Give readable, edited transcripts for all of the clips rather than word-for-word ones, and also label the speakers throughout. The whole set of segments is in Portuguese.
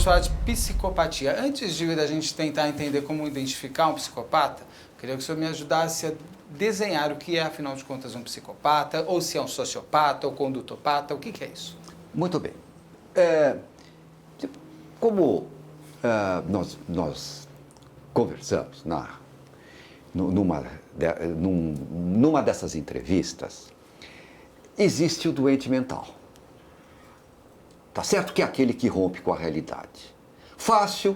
Speaker 1: vamos falar de psicopatia. Antes de a gente tentar entender como identificar um psicopata, queria que o senhor me ajudasse a desenhar o que é, afinal de contas, um psicopata, ou se é um sociopata ou condutopata, o que é isso?
Speaker 2: Muito bem. Como nós conversamos numa dessas entrevistas, existe o doente mental. Tá certo que é aquele que rompe com a realidade. Fácil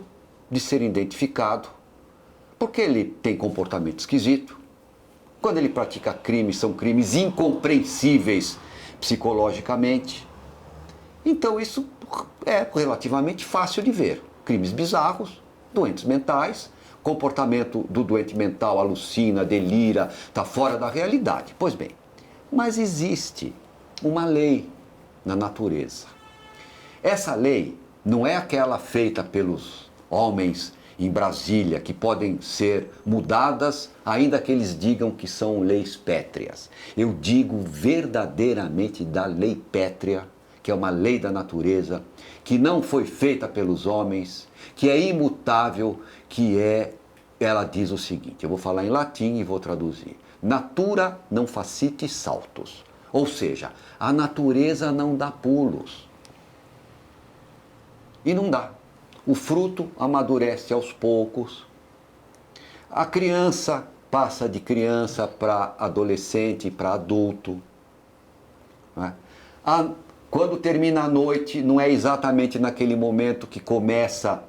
Speaker 2: de ser identificado, porque ele tem comportamento esquisito. Quando ele pratica crimes, são crimes incompreensíveis psicologicamente. Então isso é relativamente fácil de ver. Crimes bizarros, doentes mentais, comportamento do doente mental alucina, delira, está fora da realidade. Pois bem, mas existe uma lei na natureza. Essa lei não é aquela feita pelos homens em Brasília, que podem ser mudadas, ainda que eles digam que são leis pétreas. Eu digo verdadeiramente da lei pétrea, que é uma lei da natureza, que não foi feita pelos homens, que é imutável, ela diz o seguinte, eu vou falar em latim e vou traduzir. Natura non facit saltus, ou seja, a natureza não dá pulos. E não dá. O fruto amadurece aos poucos. A criança passa de criança para adolescente, para adulto. Né? Quando termina a noite, não é exatamente naquele momento que começa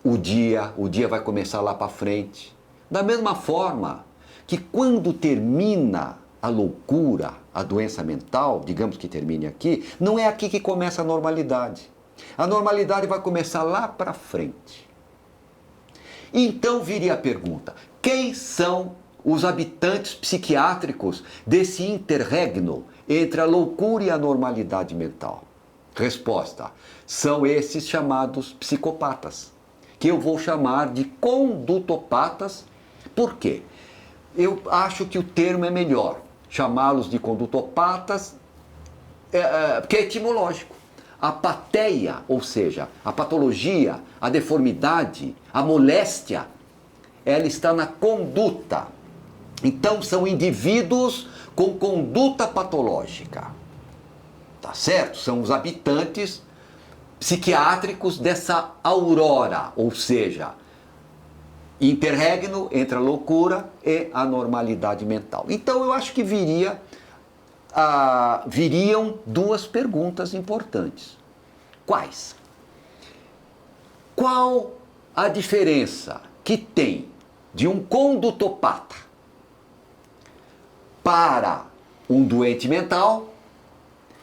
Speaker 2: o dia vai começar lá para frente. Da mesma forma que quando termina a loucura, a doença mental, digamos que termine aqui, não é aqui que começa a normalidade. A normalidade vai começar lá para frente. Então viria a pergunta, quem são os habitantes psiquiátricos desse interregno entre a loucura e a normalidade mental? Resposta, são esses chamados psicopatas, que eu vou chamar de condutopatas. Por quê? Eu acho que o termo é melhor, chamá-los de condutopatas, porque é etimológico. A pateia, ou seja, a patologia, a deformidade, a moléstia, ela está na conduta. Então são indivíduos com conduta patológica. Tá certo? São os habitantes psiquiátricos dessa aurora, ou seja, interregno entre a loucura e a normalidade mental. Então eu acho que viriam duas perguntas importantes. Quais? Qual a diferença que tem de um condutopata para um doente mental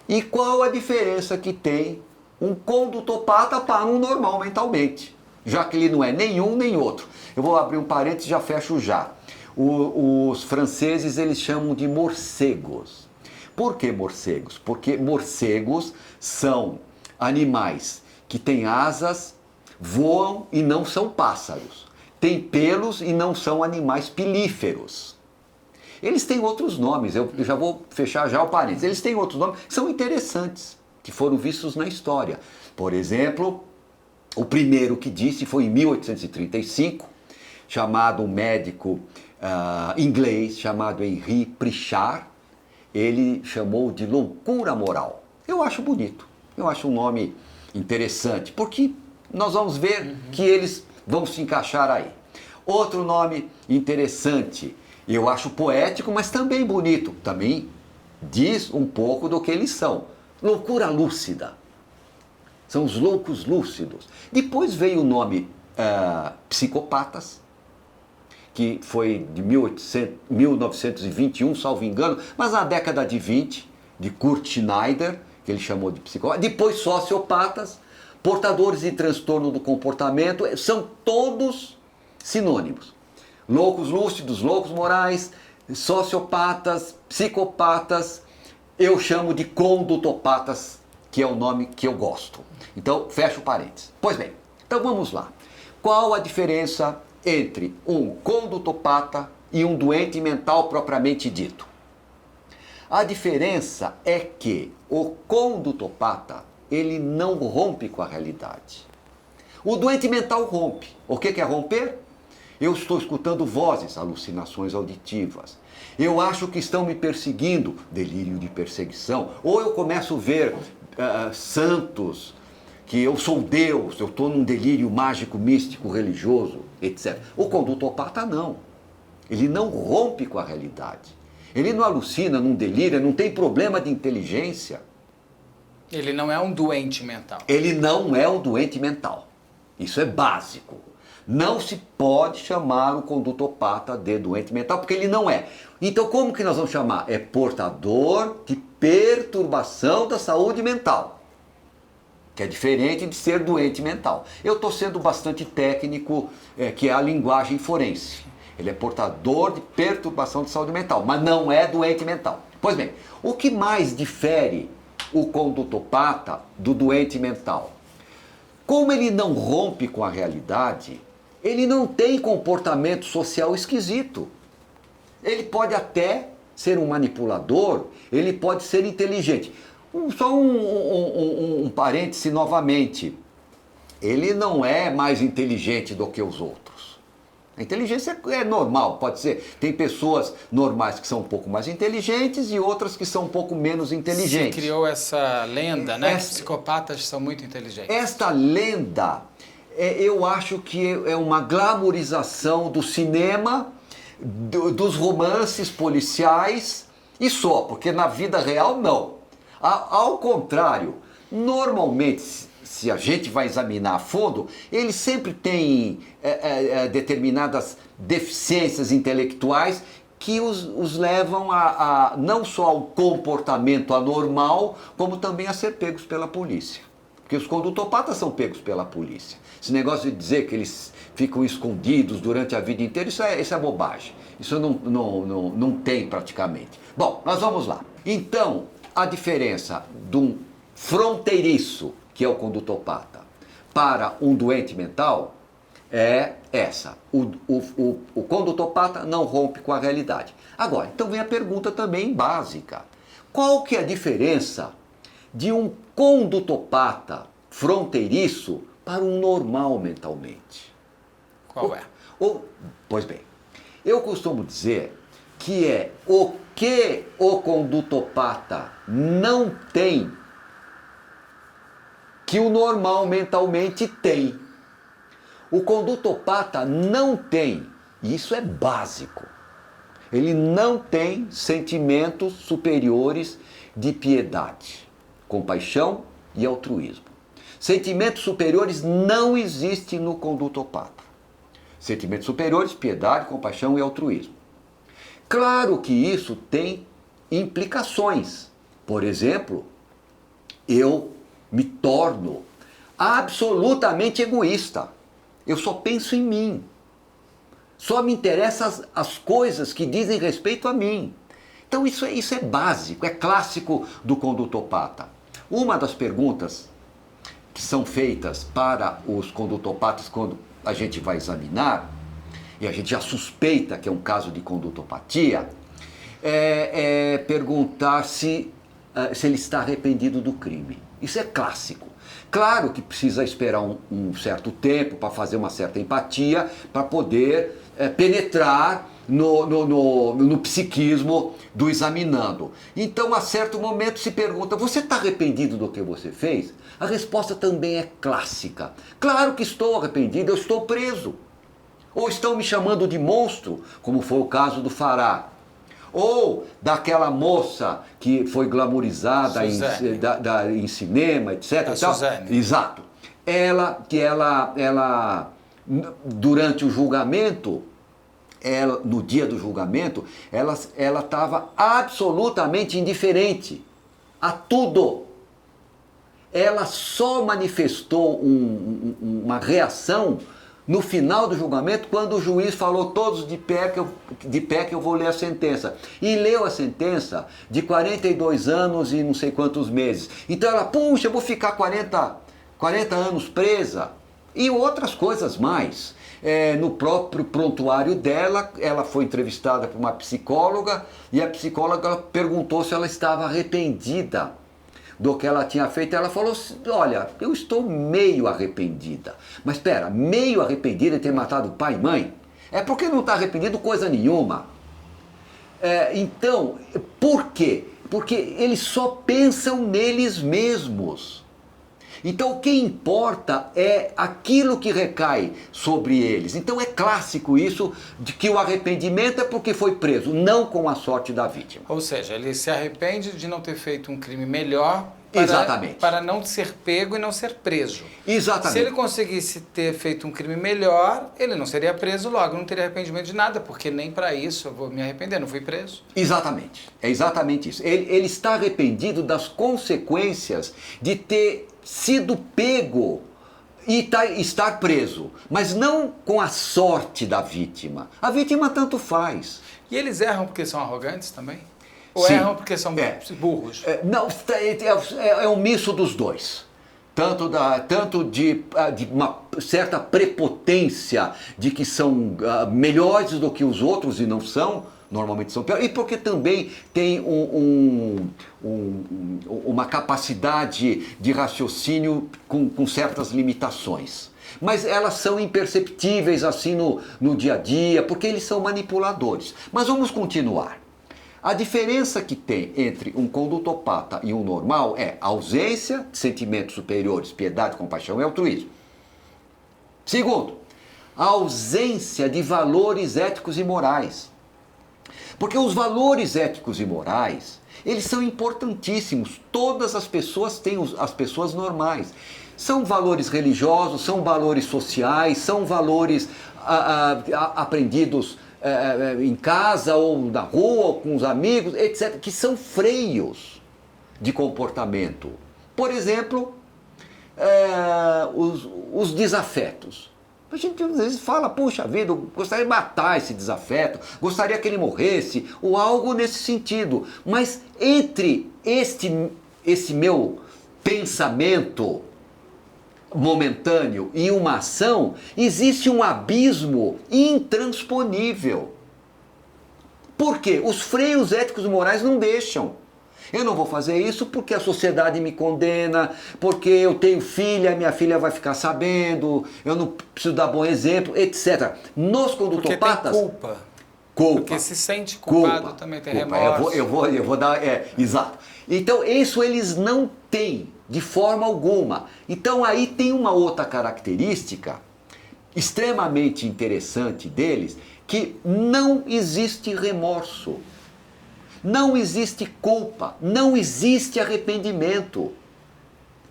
Speaker 2: e qual a diferença que tem um condutopata para um normal mentalmente, já que ele não é nenhum nem outro. Eu vou abrir um parênteses e já fecho já. Os franceses eles chamam de morcegos. Por que morcegos? Porque morcegos são animais que têm asas, voam e não são pássaros. Têm pelos e não são animais pilíferos. Eles têm outros nomes, eu já vou fechar já o parênteses. Eles têm outros nomes que são interessantes, que foram vistos na história. Por exemplo, o primeiro que disse foi em 1835, chamado um médico inglês chamado Henri Pritchard. Ele chamou de loucura moral. Eu acho bonito, eu acho um nome interessante, porque nós vamos ver que eles vão se encaixar aí. Outro nome interessante, eu acho poético, mas também bonito, também diz um pouco do que eles são. Loucura lúcida. São os loucos lúcidos. Depois veio o nome psicopatas, que foi de 1921, salvo engano, mas na década de 20, de Kurt Schneider, que ele chamou de psicopata. Depois sociopatas, portadores de transtorno do comportamento, são todos sinônimos. Loucos lúcidos, loucos morais, sociopatas, psicopatas, eu chamo de condutopatas, que é o nome que eu gosto. Então, fecho parênteses. Pois bem, então vamos lá. Qual a diferença entre um condutopata e um doente mental propriamente dito? A diferença é que o condutopata, ele não rompe com a realidade. O doente mental rompe. O que é romper? Eu estou escutando vozes, alucinações auditivas. Eu acho que estão me perseguindo, delírio de perseguição. Ou eu começo a ver santos, que eu sou Deus, eu estou num delírio mágico, místico, religioso, etc. O condutopata não. Ele não rompe com a realidade. Ele não alucina, não delira, não tem problema de inteligência.
Speaker 1: Ele não é um doente mental.
Speaker 2: Ele não é um doente mental. Isso é básico. Não se pode chamar o condutopata de doente mental, porque ele não é. Então como que nós vamos chamar? É portador de perturbação da saúde mental, que é diferente de ser doente mental. Eu estou sendo bastante técnico, que é a linguagem forense. Ele é portador de perturbação de saúde mental, mas não é doente mental. Pois bem, o que mais difere o condutopata do doente mental? Como ele não rompe com a realidade, ele não tem comportamento social esquisito. Ele pode até ser um manipulador, ele pode ser inteligente. Só um parêntese novamente. Ele não é mais inteligente do que os outros. A inteligência é normal, pode ser. Tem pessoas normais que são um pouco mais inteligentes e outras que são um pouco menos inteligentes.
Speaker 1: Se criou essa lenda, né? Que psicopatas são muito inteligentes.
Speaker 2: Esta lenda, eu acho que é uma glamorização do cinema, dos romances policiais e só, porque na vida real não. Ao contrário, normalmente, se a gente vai examinar a fundo, ele sempre tem determinadas deficiências intelectuais que os levam não só ao comportamento anormal, como também a ser pegos pela polícia. Porque os condutopatas são pegos pela polícia. Esse negócio de dizer que eles ficam escondidos durante a vida inteira, isso é bobagem. Isso não tem praticamente. Bom, nós vamos lá. Então, a diferença de um fronteiriço, que é o condutopata, para um doente mental é essa. O condutopata não rompe com a realidade. Agora, então vem a pergunta também básica. Qual que é a diferença de um condutopata fronteiriço para um normal mentalmente?
Speaker 1: Qual é?
Speaker 2: Pois bem, eu costumo dizer que é o que o condutopata não tem que o normal mentalmente tem. O condutopata não tem, e isso é básico, ele não tem sentimentos superiores de piedade, compaixão e altruísmo. Sentimentos superiores não existem no condutopata. Sentimentos superiores, piedade, compaixão e altruísmo. Claro que isso tem implicações. Por exemplo, eu me torno absolutamente egoísta. Eu só penso em mim. Só me interessam as coisas que dizem respeito a mim. Então isso é básico, é clássico do condutopata. Uma das perguntas que são feitas para os condutopatas quando a gente vai examinar, e a gente já suspeita que é um caso de condutopatia, é perguntar se ele está arrependido do crime. Isso é clássico. Claro que precisa esperar um certo tempo para fazer uma certa empatia, para poder penetrar no psiquismo do examinando. Então, a certo momento se pergunta, você está arrependido do que você fez? A resposta também é clássica. Claro que estou arrependido, eu estou preso. Ou estão me chamando de monstro, como foi o caso do Fará. Ou daquela moça que foi glamorizada em cinema, etc.
Speaker 1: A Suzane.
Speaker 2: Exato. Ela, durante o julgamento, no dia do julgamento, ela estava absolutamente indiferente a tudo. Ela só manifestou uma reação no final do julgamento, quando o juiz falou todos de pé que eu vou ler a sentença. E leu a sentença de 42 anos e não sei quantos meses. Então ela, puxa, eu vou ficar 40 anos presa. E outras coisas mais. No próprio prontuário dela, ela foi entrevistada por uma psicóloga e a psicóloga perguntou se ela estava arrependida do que ela tinha feito. Ela falou assim, olha, eu estou meio arrependida. Mas espera, meio arrependida de ter matado pai e mãe? É porque não está arrependido coisa nenhuma. Então, por quê? Porque eles só pensam neles mesmos. Então o que importa é aquilo que recai sobre eles. Então é clássico isso de que o arrependimento é porque foi preso, não com a sorte da vítima.
Speaker 1: Ou seja, ele se arrepende de não ter feito um crime melhor
Speaker 2: Exatamente.
Speaker 1: para não ser pego e não ser preso.
Speaker 2: Exatamente.
Speaker 1: Se ele conseguisse ter feito um crime melhor, ele não seria preso logo, não teria arrependimento de nada, porque nem para isso eu vou me arrepender, não fui preso.
Speaker 2: Exatamente, é exatamente isso. Ele está arrependido das consequências de ter sido pego e estar preso, mas não com a sorte da vítima. A vítima tanto faz.
Speaker 1: E eles erram porque são arrogantes também? Ou
Speaker 2: Sim,
Speaker 1: erram porque são burros?
Speaker 2: Não, é um misto dos dois. Tanto de uma certa prepotência de que são melhores do que os outros e não são, normalmente são piores, e porque também tem uma capacidade de raciocínio com certas limitações. Mas elas são imperceptíveis assim no dia a dia, porque eles são manipuladores. Mas vamos continuar. A diferença que tem entre um condutopata e um normal é a ausência de sentimentos superiores, piedade, compaixão e altruísmo. Segundo, a ausência de valores éticos e morais. Porque os valores éticos e morais, eles são importantíssimos. Todas as pessoas têm as pessoas normais. São valores religiosos, são valores sociais, são valores aprendidos em casa ou na rua ou com os amigos, etc., que são freios de comportamento. Por exemplo, os desafetos. A gente às vezes fala, puxa vida, eu gostaria de matar esse desafeto, gostaria que ele morresse, ou algo nesse sentido. Mas entre esse meu pensamento momentâneo e uma ação, existe um abismo intransponível. Por quê? Os freios éticos e morais não deixam. Eu não vou fazer isso porque a sociedade me condena, porque eu tenho filha, minha filha vai ficar sabendo, eu não preciso dar bom exemplo, etc. Nos condutopatas...
Speaker 1: Porque tem culpa. Porque se sente culpado também, tem remorso.
Speaker 2: Eu vou dar... exato. Então, isso eles não têm de forma alguma. Então, aí tem uma outra característica extremamente interessante deles, que não existe remorso. Não existe culpa, não existe arrependimento.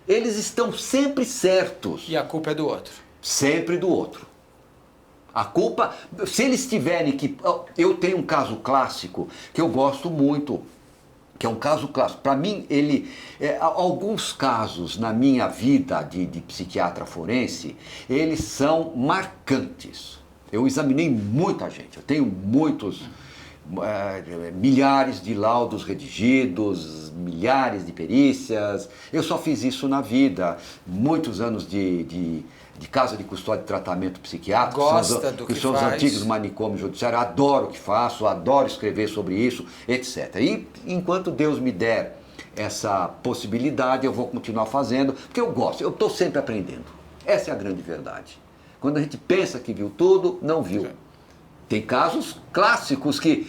Speaker 2: Eles estão sempre certos.
Speaker 1: E a culpa é do outro.
Speaker 2: Sempre do outro. A culpa, se eles tiverem que... Eu tenho um caso clássico que eu gosto muito, que é um caso clássico. Para mim, alguns casos na minha vida de psiquiatra forense, eles são marcantes. Eu examinei muita gente, eu tenho milhares de laudos redigidos, milhares de perícias. Eu só fiz isso na vida, muitos anos de casa de custódia e tratamento psiquiátrico.
Speaker 1: Gosta do que
Speaker 2: são os antigos manicômios judiciários. Adoro o que faço, adoro escrever sobre isso, etc. E enquanto Deus me der essa possibilidade, eu vou continuar fazendo, porque eu gosto, eu estou sempre aprendendo. Essa é a grande verdade. Quando a gente pensa que viu tudo, não viu. Tem casos clássicos que,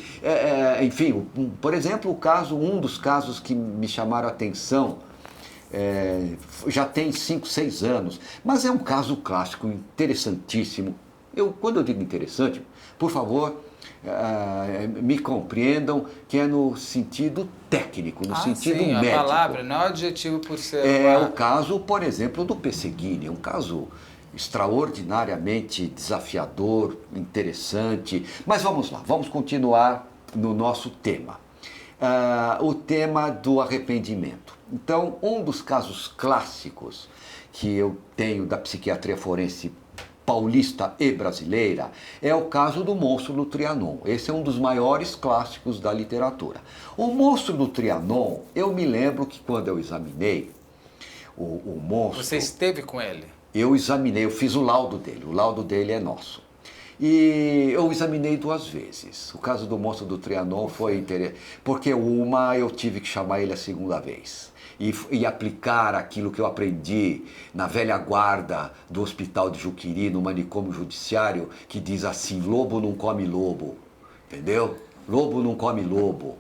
Speaker 2: enfim, por exemplo, um dos casos que me chamaram a atenção, já tem 5, 6 anos, mas é um caso clássico, interessantíssimo. Quando eu digo interessante, por favor, me compreendam que é no sentido técnico, no sentido
Speaker 1: sim,
Speaker 2: médico.
Speaker 1: A palavra não é adjetivo por ser...
Speaker 2: É o caso, por exemplo, do Pesseguini, um caso extraordinariamente desafiador, interessante. Mas vamos lá, vamos continuar no nosso tema. O tema do arrependimento. Então, um dos casos clássicos que eu tenho da psiquiatria forense paulista e brasileira é o caso do monstro do Trianon. Esse é um dos maiores clássicos da literatura. O monstro do Trianon, eu me lembro que quando eu examinei o monstro...
Speaker 1: Você esteve com ele?
Speaker 2: Eu examinei, eu fiz o laudo dele é nosso. E eu examinei 2 vezes. O caso do moço do Trianon foi interessante, porque uma eu tive que chamar ele a segunda vez. E aplicar aquilo que eu aprendi na velha guarda do Hospital de Juqueri, no manicômio judiciário, que diz assim: lobo não come lobo, entendeu? Lobo não come lobo.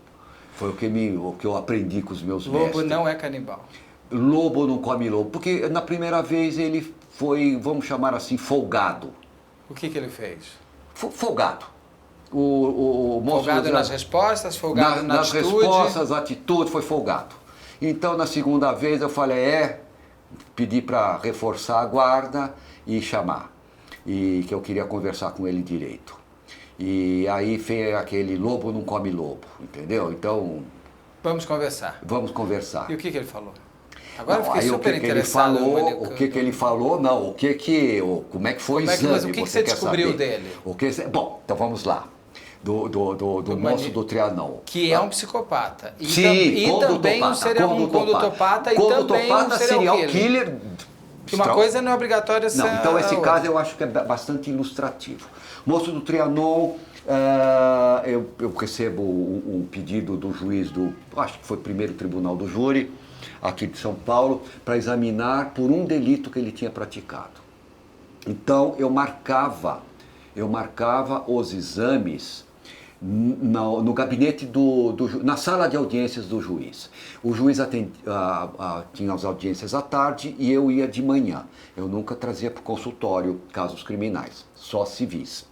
Speaker 2: Foi o que eu aprendi com os meus mestres.
Speaker 1: Lobo não é canibal.
Speaker 2: Lobo não come lobo, porque na primeira vez ele foi, vamos chamar assim, folgado.
Speaker 1: O que ele fez?
Speaker 2: Folgado. O moço
Speaker 1: Folgado nas respostas, folgado na atitude?
Speaker 2: Nas respostas, atitude, foi folgado. Então, na segunda vez, eu falei, pedi para reforçar a guarda e chamar. E que eu queria conversar com ele direito. E aí fez aquele lobo não come lobo, entendeu? Então...
Speaker 1: Vamos conversar.
Speaker 2: Vamos conversar.
Speaker 1: E o que ele falou? Agora eu
Speaker 2: Não,
Speaker 1: fiquei super interessado.
Speaker 2: O que ele falou, não, como é que foi o exame?
Speaker 1: O que você descobriu
Speaker 2: saber?
Speaker 1: dele?
Speaker 2: Bom, então vamos lá. Do moço do Trianon.
Speaker 1: Que é um psicopata.
Speaker 2: Sim,
Speaker 1: também um condutopata e também um serial killer. Que uma coisa não é obrigatória ser...
Speaker 2: Não, então esse caso eu acho que é bastante ilustrativo. Moço do Trianon, eu recebo um pedido do juiz acho que foi primeiro tribunal do júri, aqui de São Paulo, para examinar por um delito que ele tinha praticado. Então eu marcava os exames no gabinete na sala de audiências do juiz. O juiz tinha as audiências à tarde e eu ia de manhã. Eu nunca trazia para o consultório casos criminais, só civis.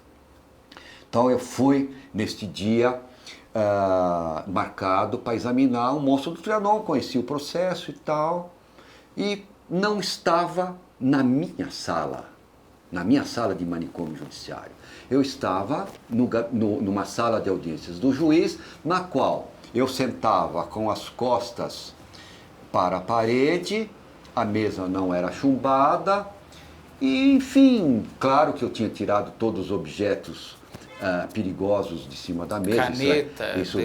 Speaker 2: Então eu fui neste dia marcado para examinar o moço do Trianon, conheci o processo e tal, e não estava na minha sala de manicômio judiciário. Eu estava numa sala de audiências do juiz, na qual eu sentava com as costas para a parede, a mesa não era chumbada, e enfim, claro que eu tinha tirado todos os objetos perigosos de cima da mesa.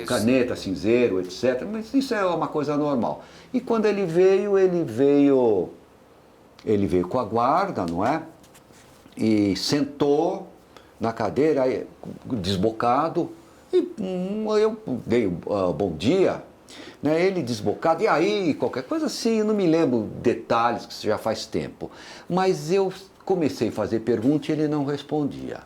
Speaker 2: Caneta, cinzeiro, etc. Mas isso é uma coisa normal. E quando ele veio com a guarda, não é? E sentou na cadeira, desbocado, e eu dei bom dia, né? Ele desbocado, e aí, qualquer coisa assim, eu não me lembro detalhes, que isso já faz tempo. Mas eu comecei a fazer pergunta e ele não respondia.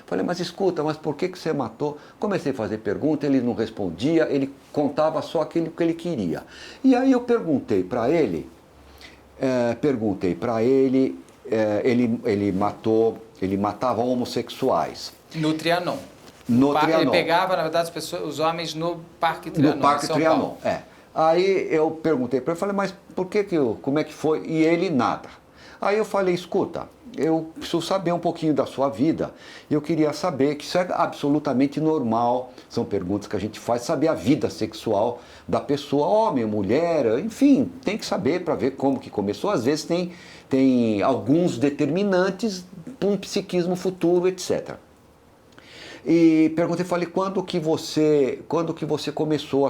Speaker 2: Falei, mas escuta, mas por que você matou? Comecei a fazer pergunta, ele não respondia, ele contava só aquilo que ele queria. E aí eu perguntei para ele, ele matava homossexuais.
Speaker 1: No Trianon.
Speaker 2: Trianon.
Speaker 1: Ele pegava, na verdade, os homens no Parque Trianon.
Speaker 2: No Parque Trianon, Aí eu perguntei para ele, falei, mas como é que foi? E ele nada. Aí eu falei, escuta, eu preciso saber um pouquinho da sua vida. E eu queria saber que isso é absolutamente normal. São perguntas que a gente faz, saber a vida sexual da pessoa, homem, mulher, enfim, tem que saber para ver como que começou. Às vezes tem alguns determinantes para um psiquismo futuro, etc. E perguntei, falei, quando que você começou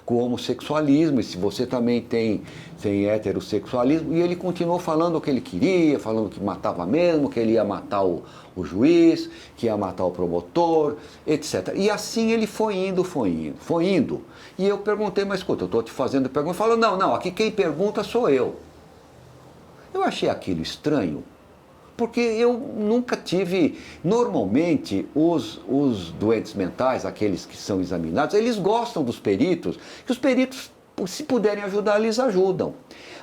Speaker 2: com o homossexualismo, e se você também tem heterossexualismo, e ele continuou falando o que ele queria, falando que matava mesmo, que ele ia matar o juiz, que ia matar o promotor, etc. E assim ele foi indo. E eu perguntei, mas escuta, eu estou te fazendo pergunta. Ele falou, não, aqui quem pergunta sou eu. Eu achei aquilo estranho. Porque eu nunca tive... Normalmente, os doentes mentais, aqueles que são examinados, eles gostam dos peritos, que os peritos, se puderem ajudar, eles ajudam.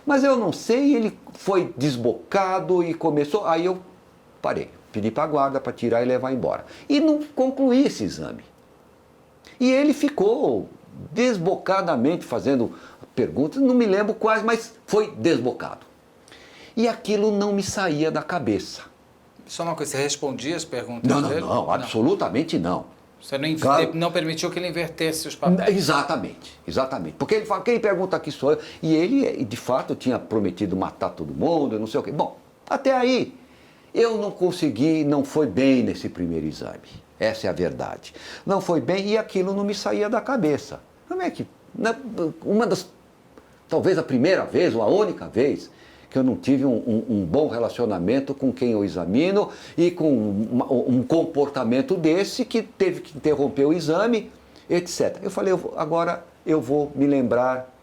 Speaker 2: Mas eu não sei, ele foi desbocado e começou... Aí eu parei, pedi para a guarda para tirar e levar embora. E não concluí esse exame. E ele ficou desbocadamente fazendo perguntas, não me lembro quais, mas foi desbocado. E aquilo não me saía da cabeça.
Speaker 1: Só uma coisa, você respondia as perguntas dele?
Speaker 2: Não, absolutamente não.
Speaker 1: Você não permitiu que ele invertesse os papéis?
Speaker 2: Exatamente. Porque ele fala, quem pergunta aqui sou eu. E ele, de fato, tinha prometido matar todo mundo, não sei o quê. Bom, até aí, eu não consegui, não foi bem nesse primeiro exame. Essa é a verdade. Não foi bem e aquilo não me saía da cabeça. Como é que... talvez a primeira vez ou a única vez que eu não tive um bom relacionamento com quem eu examino e com um comportamento desse que teve que interromper o exame, etc. Eu falei, agora eu vou me lembrar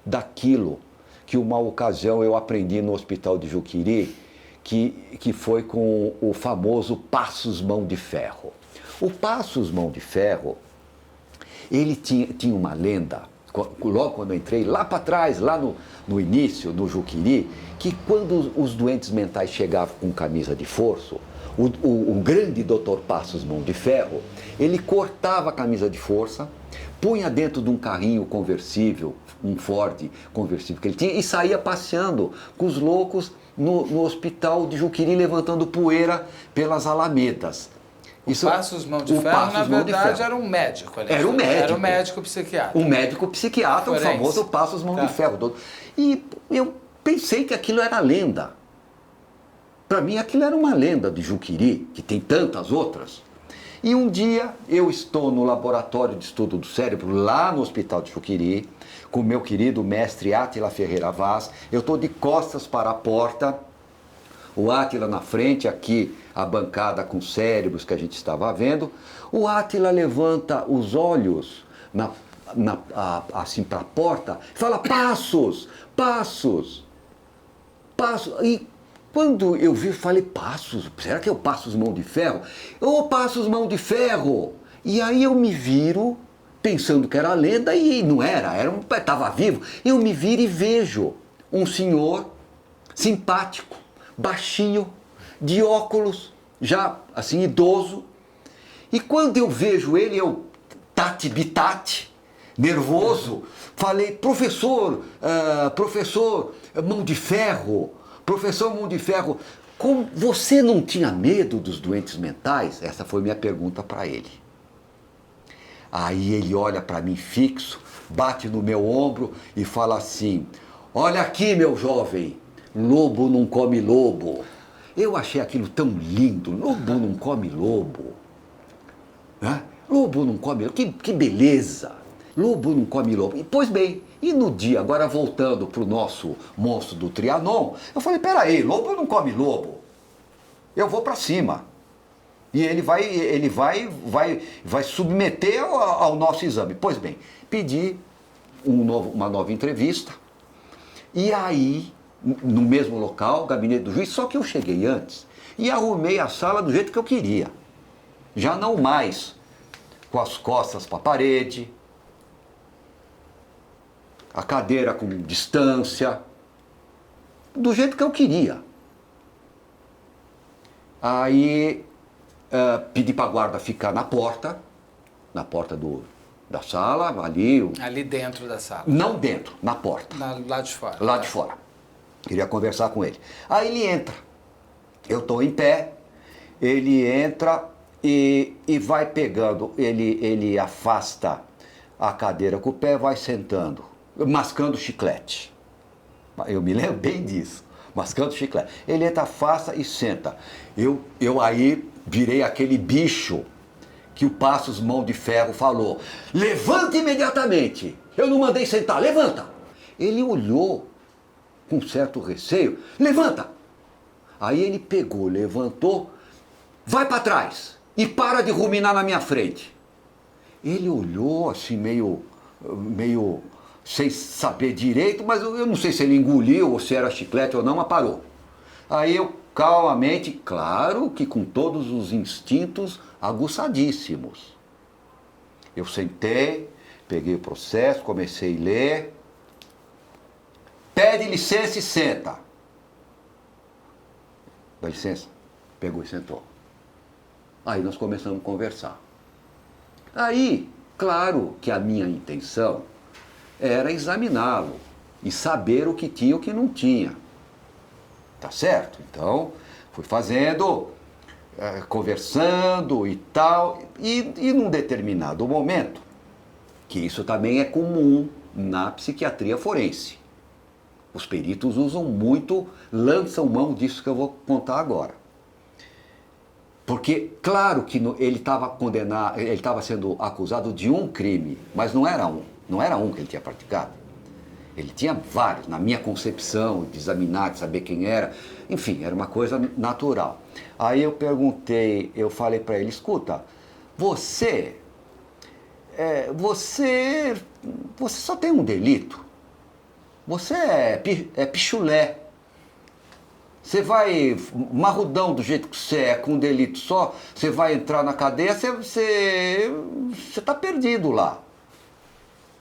Speaker 2: daquilo que uma ocasião eu aprendi no hospital de Juqueri, que foi com o famoso Passos Mão de Ferro. O Passos Mão de Ferro, ele tinha uma lenda, logo quando eu entrei, lá para trás, lá no início, no Juqueri, que quando os doentes mentais chegavam com camisa de força, o grande doutor Passos Mão de Ferro, ele cortava a camisa de força, punha dentro de um carrinho conversível, um Ford conversível que ele tinha, e saía passeando com os loucos no hospital de Juqueri, levantando poeira pelas alamedas.
Speaker 1: O Passos Mão de Ferro, na verdade, era um médico.
Speaker 2: Era um médico.
Speaker 1: Era um médico psiquiatra.
Speaker 2: Um médico psiquiatra, o famoso Passos Mão de Ferro. E eu pensei que aquilo era lenda. Para mim, aquilo era uma lenda de Juqueri, que tem tantas outras. E um dia, eu estou no laboratório de estudo do cérebro, lá no hospital de Juqueri, com o meu querido mestre Átila Ferreira Vaz. Eu estou de costas para a porta, o Átila na frente, aqui a bancada com cérebros que a gente estava vendo. O Átila levanta os olhos assim para a porta e fala, Passos, Passos, Passos. E quando eu vi, falei, Passos, será que é o Passos Mão de Ferro? Ô, Passos Mão de Ferro! E aí eu me viro, pensando que era lenda, e não era, estava vivo. Eu me viro e vejo um senhor simpático, baixinho, de óculos, já assim idoso. E quando eu vejo ele, eu, tati-bitate, nervoso, falei, professor Mão de Ferro, professor Mão de Ferro, como você não tinha medo dos doentes mentais? Essa foi minha pergunta para ele. Aí ele olha para mim fixo, bate no meu ombro e fala assim, olha aqui, meu jovem, lobo não come lobo. Eu achei aquilo tão lindo, lobo não come lobo. Né? Lobo não come lobo, que beleza. Lobo não come lobo. E, pois bem, e no dia, agora voltando para o nosso monstro do Trianon, eu falei, peraí, lobo não come lobo. Eu vou para cima. E ele vai submeter ao nosso exame. Pois bem, pedi uma nova entrevista. E aí, no mesmo local, gabinete do juiz, só que eu cheguei antes e arrumei a sala do jeito que eu queria. Já não mais com as costas para a parede, a cadeira com distância, do jeito que eu queria. Aí pedi para a guarda ficar na porta da sala, ali.
Speaker 1: Ali dentro da sala?
Speaker 2: Não dentro, na porta.
Speaker 1: Lá de fora.
Speaker 2: Lá de fora. Queria conversar com ele. Aí ele entra. Eu estou em pé, ele entra e vai pegando, ele afasta a cadeira com o pé, vai sentando, mascando chiclete. Eu me lembro bem disso, mascando chiclete. Ele entra, afasta e senta. Eu aí virei aquele bicho que o Passos Mão de Ferro falou, levanta imediatamente. Eu não mandei sentar, levanta. Ele olhou com certo receio, levanta. Aí ele pegou, levantou, vai para trás e para de ruminar na minha frente. Ele olhou assim meio sem saber direito, mas eu não sei se ele engoliu ou se era chiclete ou não, mas parou. Aí eu calmamente, claro que com todos os instintos aguçadíssimos. Eu sentei, peguei o processo, comecei a ler. Pede licença e senta. Dá licença? Pegou e sentou. Aí nós começamos a conversar. Aí, claro que a minha intenção era examiná-lo e saber o que tinha e o que não tinha. Tá certo? Então, fui fazendo, conversando e tal, e num determinado momento, que isso também é comum na psiquiatria forense. Os peritos usam muito, lançam mão disso que eu vou contar agora. Porque, claro que ele estava sendo acusado de um crime, mas não era um que ele tinha praticado. Ele tinha vários, na minha concepção, de examinar, de saber quem era. Enfim, era uma coisa natural. Aí eu falei para ele, escuta, você só tem um delito. Você é pichulé. Você vai, marrudão do jeito que você é, com um delito só, você vai entrar na cadeia, você tá perdido lá.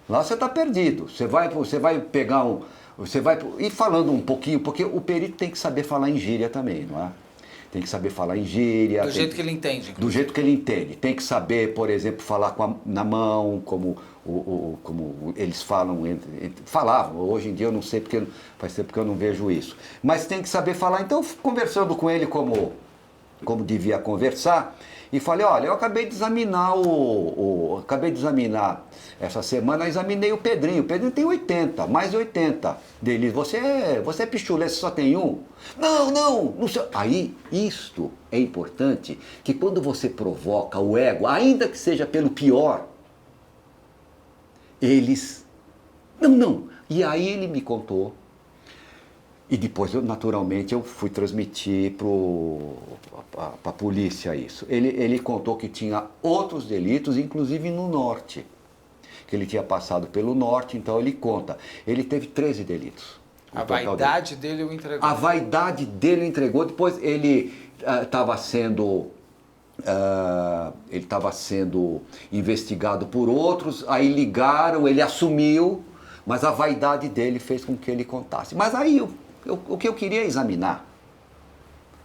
Speaker 2: Lá você está perdido. Você vai pegar um... Você vai ir falando um pouquinho, porque o perito tem que saber falar em gíria também, não é? Tem que saber falar em gíria.
Speaker 1: Do jeito que ele entende.
Speaker 2: Do jeito que ele entende. Tem que saber, por exemplo, falar na mão, como eles falam, falavam. Hoje em dia eu não sei, porque faz tempo que eu não vejo isso. Mas tem que saber falar. Então, conversando com ele como devia conversar, e falei, olha, eu acabei de examinar essa semana, eu examinei o Pedrinho tem 80, mais de 80 dele. Você é pichulé, você só tem um? Não sei. Aí, isto é importante, que quando você provoca o ego, ainda que seja pelo pior, eles, não. E aí ele me contou, e depois, naturalmente, eu fui transmitir para a polícia isso. Ele contou que tinha outros delitos, inclusive no norte. Que ele tinha passado pelo norte, então ele conta. Ele teve 13 delitos.
Speaker 1: A vaidade dele o entregou.
Speaker 2: A vaidade dele o entregou. Depois ele estava sendo investigado por outros, aí ligaram, ele assumiu, mas a vaidade dele fez com que ele contasse. Mas aí o que eu queria examinar,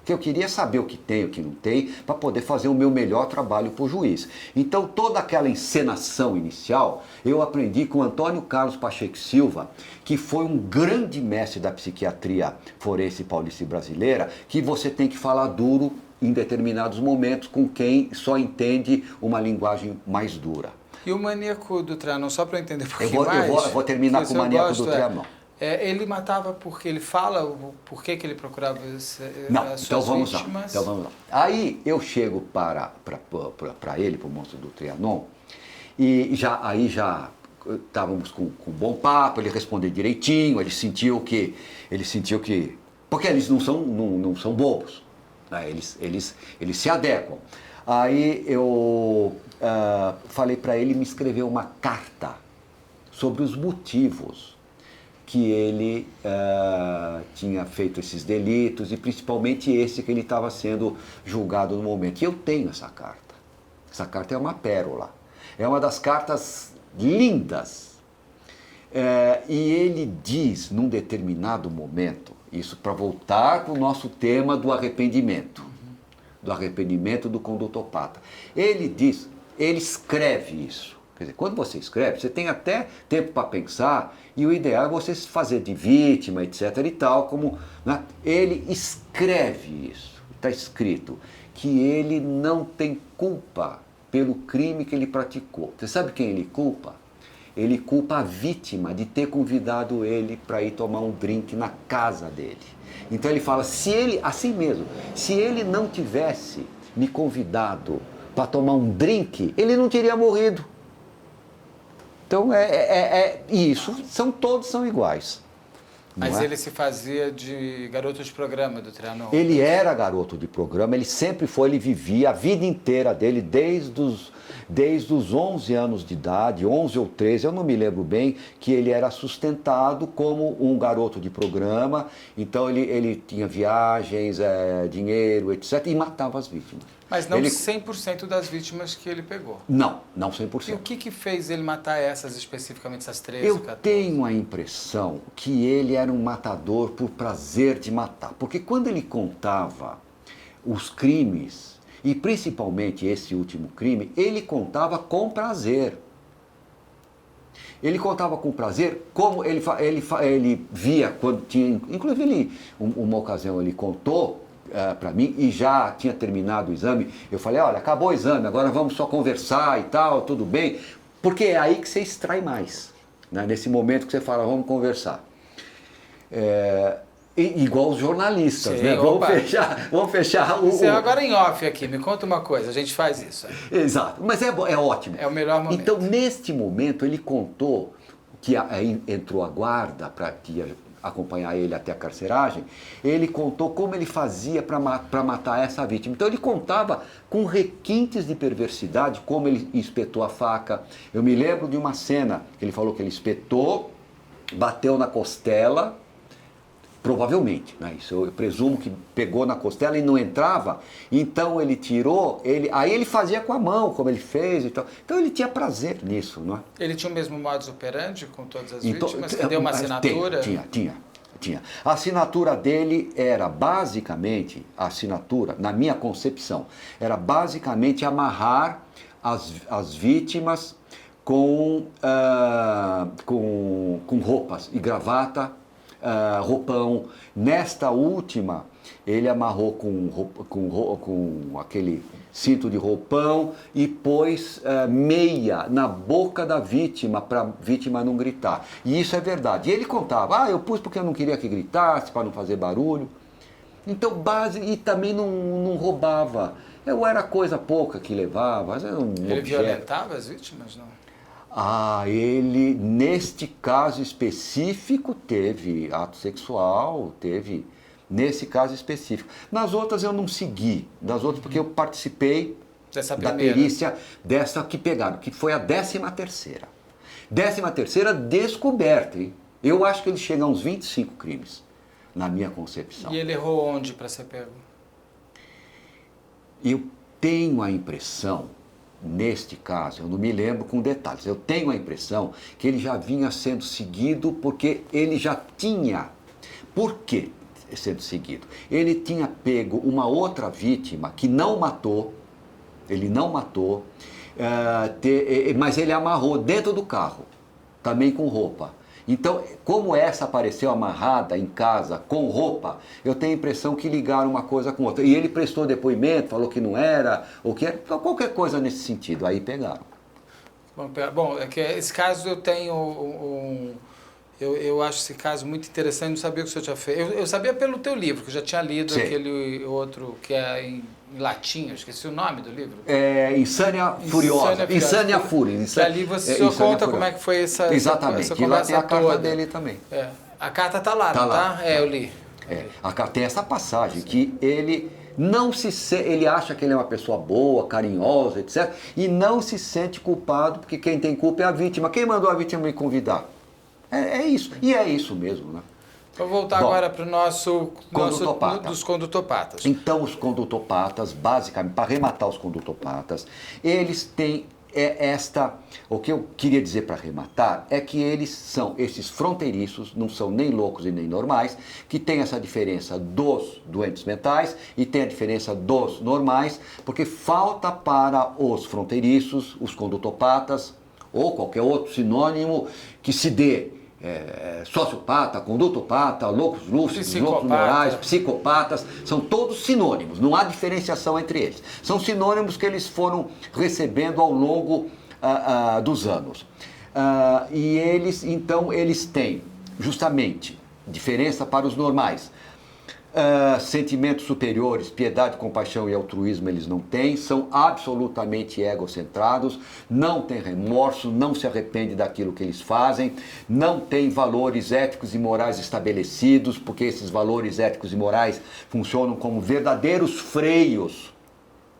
Speaker 2: o que eu queria saber o que tem, o que não tem, para poder fazer o meu melhor trabalho para o juiz. Então, toda aquela encenação inicial, eu aprendi com Antônio Carlos Pacheco Silva, que foi um grande mestre da psiquiatria forense paulista e brasileira, que você tem que falar duro em determinados momentos com quem só entende uma linguagem mais dura.
Speaker 1: E o maníaco do Trianon, só para eu entender um pouquinho mais...
Speaker 2: Eu vou terminar com o maníaco do Trianon.
Speaker 1: Ele matava porque ele fala por que ele procurava as
Speaker 2: suas
Speaker 1: vítimas?
Speaker 2: Então vamos lá. Aí eu chego para ele, para o monstro do Trianon, e já estávamos com um bom papo, ele respondeu direitinho, ele sentiu que... Porque eles não são bobos, né? Eles se adequam. Aí eu falei para ele me escrever uma carta sobre os motivos que ele tinha feito esses delitos e principalmente esse que ele estava sendo julgado no momento. E eu tenho essa carta. Essa carta é uma pérola. É uma das cartas lindas. E ele diz, num determinado momento, isso para voltar para o nosso tema do arrependimento, do condutopata. Ele escreve isso. Quer dizer, quando você escreve, você tem até tempo para pensar, e o ideal é você se fazer de vítima, etc. e tal, como, né? Ele escreve isso, está escrito, que ele não tem culpa pelo crime que ele praticou. Você sabe quem ele culpa? Ele culpa a vítima de ter convidado ele para ir tomar um drink na casa dele. Então ele fala, assim mesmo, se ele não tivesse me convidado para tomar um drink, ele não teria morrido. Então, todos são iguais.
Speaker 1: Mas ele se fazia de garoto de programa do Trianon?
Speaker 2: Ele era garoto de programa, ele sempre foi, ele vivia a vida inteira dele, desde os 11 anos de idade, 11 ou 13, eu não me lembro bem, que ele era sustentado como um garoto de programa, então ele tinha viagens, dinheiro, etc., e matava as vítimas.
Speaker 1: Mas não 100% das vítimas que ele pegou?
Speaker 2: Não 100%.
Speaker 1: E o que fez ele matar essas especificamente, essas 13,
Speaker 2: Eu
Speaker 1: 14?
Speaker 2: tenho a impressão que ele era um matador por prazer de matar. Porque quando ele contava os crimes, e principalmente esse último crime, ele contava com prazer. Ele contava com prazer, como ele via quando tinha... Inclusive, uma ocasião ele contou para mim e já tinha terminado o exame. Eu falei, olha, acabou o exame, agora vamos só conversar e tal, tudo bem. Porque é aí que você extrai mais, né? Nesse momento que você fala, vamos conversar. Igual os jornalistas,
Speaker 1: sim,
Speaker 2: né? Vamos fechar o...
Speaker 1: Agora em off aqui, me conta uma coisa, a gente faz isso.
Speaker 2: Exato, mas é ótimo.
Speaker 1: É o melhor momento.
Speaker 2: Então, neste momento, ele contou que aí entrou a guarda para acompanhar ele até a carceragem, ele contou como ele fazia para matar essa vítima. Então ele contava com requintes de perversidade, como ele espetou a faca. Eu me lembro de uma cena que ele falou que ele espetou, bateu na costela, provavelmente, né? Isso eu presumo que pegou na costela e não entrava, então ele tirou, aí ele fazia com a mão, como ele fez e tal. Então ele tinha prazer nisso, não é?
Speaker 1: Ele tinha o mesmo modus operandi com todas as vítimas? Que deu uma assinatura?
Speaker 2: Tinha. A assinatura dele era basicamente, na minha concepção, era basicamente amarrar as vítimas com roupas e gravata, roupão. Nesta última, ele amarrou com aquele cinto de roupão e pôs meia na boca da vítima, para a vítima não gritar. E isso é verdade. E ele contava, eu pus porque eu não queria que gritasse, para não fazer barulho. Então, e também não roubava. Era coisa pouca que levava.
Speaker 1: Ele violentava as vítimas, não?
Speaker 2: Ele, neste caso específico, teve ato sexual, nesse caso específico. Nas outras eu não segui, porque eu participei da perícia dessa que pegaram, que foi a 13ª. 13ª descoberta, hein? Eu acho que ele chega a uns 25 crimes, na minha concepção.
Speaker 1: E ele errou onde para ser pego?
Speaker 2: Eu tenho a impressão, neste caso, eu não me lembro com detalhes, eu tenho a impressão que ele já vinha sendo seguido porque ele já tinha... Por quê sendo seguido? Ele tinha pego uma outra vítima que não matou, mas ele amarrou dentro do carro, também com roupa. Então, como essa apareceu amarrada em casa com roupa, eu tenho a impressão que ligaram uma coisa com outra. E ele prestou depoimento, falou que não era, ou que era, qualquer coisa nesse sentido. Aí pegaram.
Speaker 1: Bom, é que esse caso eu tenho eu acho esse caso muito interessante, não sabia o que o senhor tinha feito. Eu sabia pelo teu livro, que eu já tinha lido. Sim. Aquele outro que é em latim, eu esqueci o nome do livro.
Speaker 2: Insânia Furiosa. Insânia Fúria.
Speaker 1: Que ali você conta Furiosa. Como é que foi essa
Speaker 2: Exatamente.
Speaker 1: Essa
Speaker 2: e lá tem a carta
Speaker 1: toda.
Speaker 2: Dele também.
Speaker 1: A carta está lá, não
Speaker 2: lá.
Speaker 1: Tá? Eu li.
Speaker 2: Tem essa passagem. Sim. Que ele ele acha que ele é uma pessoa boa, carinhosa, etc. E não se sente culpado, porque quem tem culpa é a vítima. Quem mandou a vítima me convidar? É isso. E é isso mesmo, né?
Speaker 1: Vou voltar agora para o nosso dos condutopatas.
Speaker 2: Então, os condutopatas, basicamente, para arrematar os condutopatas, eles têm o que eu queria dizer para arrematar é que eles são esses fronteiriços, não são nem loucos e nem normais, que tem essa diferença dos doentes mentais e tem a diferença dos normais, porque falta para os fronteiriços, os condutopatas, ou qualquer outro sinônimo que se dê sociopata, condutopata, loucos lúcidos, loucos morais, psicopatas, são todos sinônimos, não há diferenciação entre eles. São sinônimos que eles foram recebendo ao longo dos anos. E eles têm, justamente, diferença para os normais. Sentimentos superiores, piedade, compaixão e altruísmo eles não têm, são absolutamente egocentrados, não têm remorso, não se arrependem daquilo que eles fazem, não têm valores éticos e morais estabelecidos, porque esses valores éticos e morais funcionam como verdadeiros freios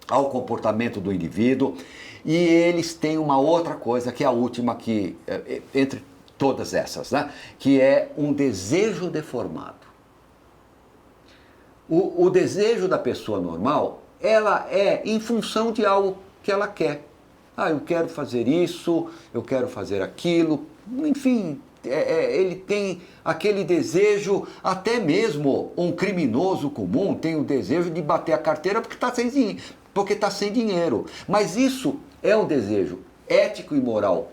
Speaker 2: ao comportamento do indivíduo. E eles têm uma outra coisa, que é a última, que entre todas essas, né? Que é um desejo deformado. O desejo da pessoa normal, ela é em função de algo que ela quer. Eu quero fazer isso, eu quero fazer aquilo, enfim, ele tem aquele desejo, até mesmo um criminoso comum tem o desejo de bater a carteira porque está sem dinheiro. Mas isso é um desejo ético e moral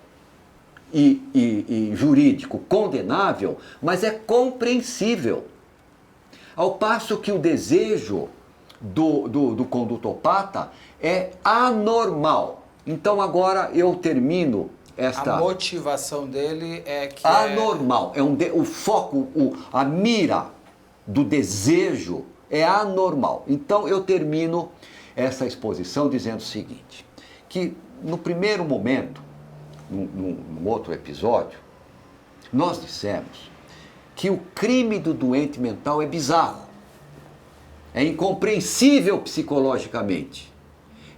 Speaker 2: e jurídico condenável, mas é compreensível. Ao passo que o desejo do condutopata é anormal. Então agora eu termino esta...
Speaker 1: A motivação dele é que
Speaker 2: anormal. O foco, a mira do desejo é anormal. Então eu termino essa exposição dizendo o seguinte, que no primeiro momento, num outro episódio, Nós dissemos que o crime do doente mental é bizarro, é incompreensível psicologicamente.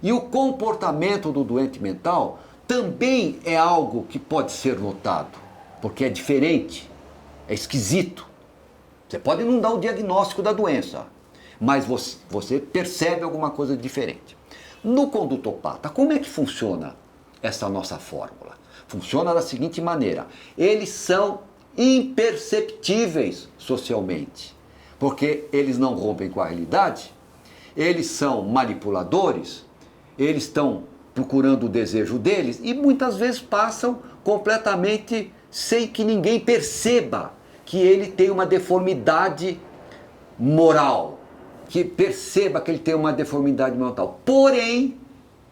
Speaker 2: E o comportamento do doente mental também é algo que pode ser notado, porque é diferente, é esquisito. Você pode não dar o diagnóstico da doença, mas você percebe alguma coisa diferente. No condutopata, como é que funciona essa nossa fórmula? Funciona da seguinte maneira: eles são imperceptíveis socialmente, porque eles não rompem com a realidade, eles são manipuladores, eles estão procurando o desejo deles e muitas vezes passam completamente sem que ninguém perceba que ele tem uma deformidade moral, que perceba que ele tem uma deformidade mental. Porém,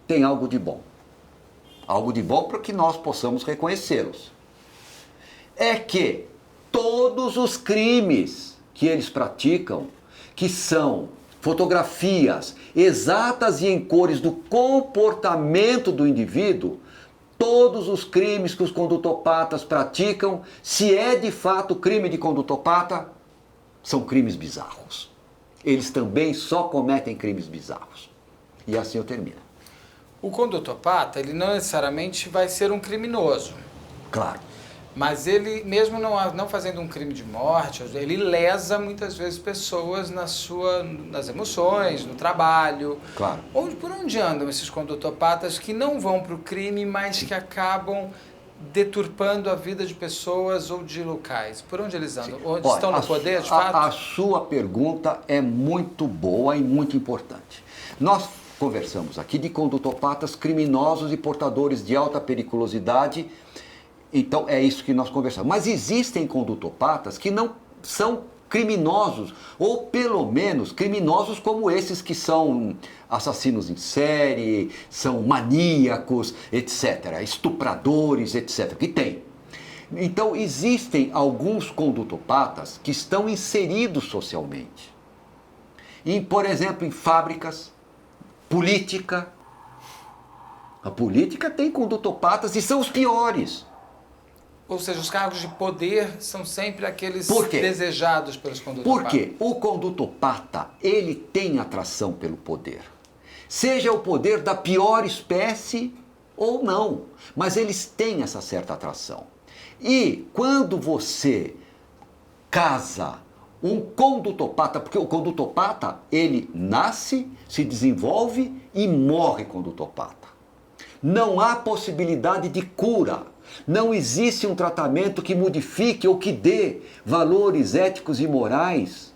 Speaker 2: tem algo de bom. Algo de bom para que nós possamos reconhecê-los. É que todos os crimes que eles praticam, que são fotografias exatas e em cores do comportamento do indivíduo, todos os crimes que os condutopatas praticam, se é de fato crime de condutopata, são crimes bizarros. Eles também só cometem crimes bizarros. E assim eu termino.
Speaker 1: O condutopata, ele não necessariamente vai ser um criminoso.
Speaker 2: Claro.
Speaker 1: Mas ele, mesmo não fazendo um crime de morte, ele lesa muitas vezes pessoas nas emoções, no trabalho.
Speaker 2: Claro.
Speaker 1: Por onde andam esses condutopatas que não vão para o crime, mas que acabam deturpando a vida de pessoas ou de locais? Por onde eles andam? Onde estão no poder, de fato?
Speaker 2: A sua pergunta é muito boa e muito importante. Nós conversamos aqui de condutopatas criminosos e portadores de alta periculosidade. Então é isso que nós conversamos. Mas existem condutopatas que não são criminosos, ou pelo menos criminosos como esses que são assassinos em série, são maníacos, etc., estupradores, etc., que tem. Então existem alguns condutopatas que estão inseridos socialmente. Por exemplo, em fábricas, política. A política tem condutopatas e são os piores.
Speaker 1: Ou seja, os cargos de poder são sempre aqueles desejados pelos condutopatas.
Speaker 2: Porque o condutopata, ele tem atração pelo poder. Seja o poder da pior espécie ou não, mas eles têm essa certa atração. E quando você casa um condutopata, porque o condutopata, ele nasce, se desenvolve e morre condutopata. Não há possibilidade de cura. Não existe um tratamento que modifique ou que dê valores éticos e morais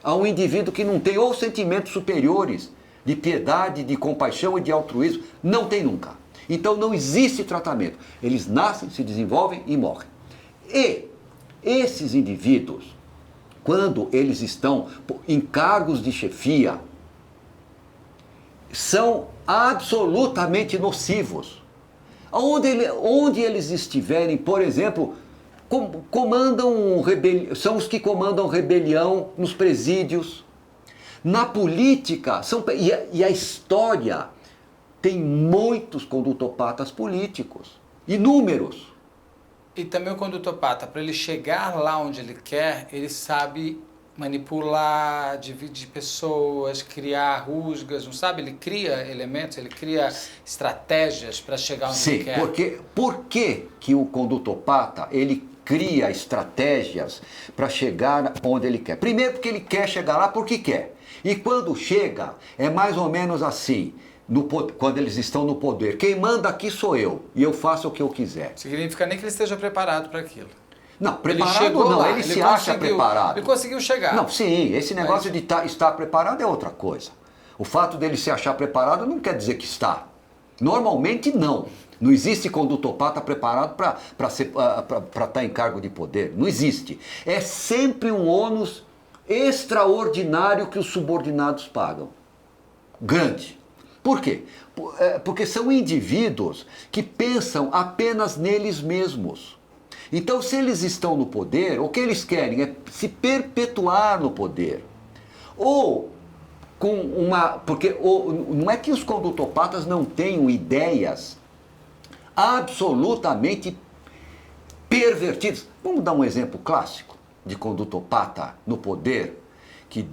Speaker 2: a um indivíduo que não tem ou sentimentos superiores de piedade, de compaixão e de altruísmo. Não tem nunca. Então não existe tratamento. Eles nascem, se desenvolvem e morrem. E esses indivíduos, quando eles estão em cargos de chefia, são absolutamente nocivos. Onde eles estiverem, por exemplo, são os que comandam rebelião nos presídios. Na política, e a história tem muitos condutopatas políticos, inúmeros.
Speaker 1: E também o condutopata, para ele chegar lá onde ele quer, ele sabe manipular, dividir pessoas, criar rusgas, não sabe? Ele cria elementos, ele cria estratégias para chegar onde ele quer.
Speaker 2: Sim, por que o condutopata, ele cria estratégias para chegar onde ele quer? Primeiro porque ele quer chegar lá porque quer. E quando chega, é mais ou menos assim, quando eles estão no poder. Quem manda aqui sou eu, e eu faço o que eu quiser.
Speaker 1: Significa nem que ele esteja preparado para aquilo.
Speaker 2: Não, preparado não, ele se acha preparado.
Speaker 1: Ele conseguiu chegar.
Speaker 2: Não, sim, esse negócio de estar preparado é outra coisa. O fato dele se achar preparado não quer dizer que está. Normalmente não. Não existe condutopata preparado para estar em cargo de poder. Não existe. É sempre um ônus extraordinário que os subordinados pagam. Grande. Por quê? Porque são indivíduos que pensam apenas neles mesmos. Então, se eles estão no poder, o que eles querem é se perpetuar no poder. Porque não é que os condutopatas não tenham ideias absolutamente pervertidas. Vamos dar um exemplo clássico de condutopata no poder, que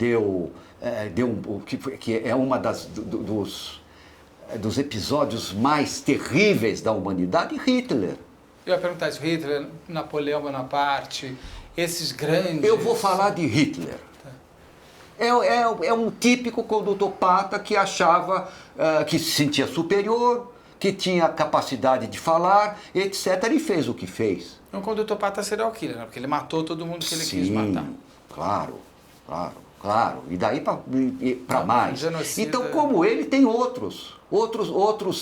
Speaker 2: que é uma dos episódios mais terríveis da humanidade, Hitler.
Speaker 1: Eu ia perguntar isso, Hitler, Napoleão Bonaparte, esses grandes...
Speaker 2: Eu vou falar de Hitler. É um típico condutopata que achava que se sentia superior, que tinha capacidade de falar, etc. E fez o que fez.
Speaker 1: Um condutopata serial killer, né? Porque ele matou todo mundo que ele quis matar.
Speaker 2: Claro. E daí para mais.
Speaker 1: Genocida.
Speaker 2: Então, como ele, tem outros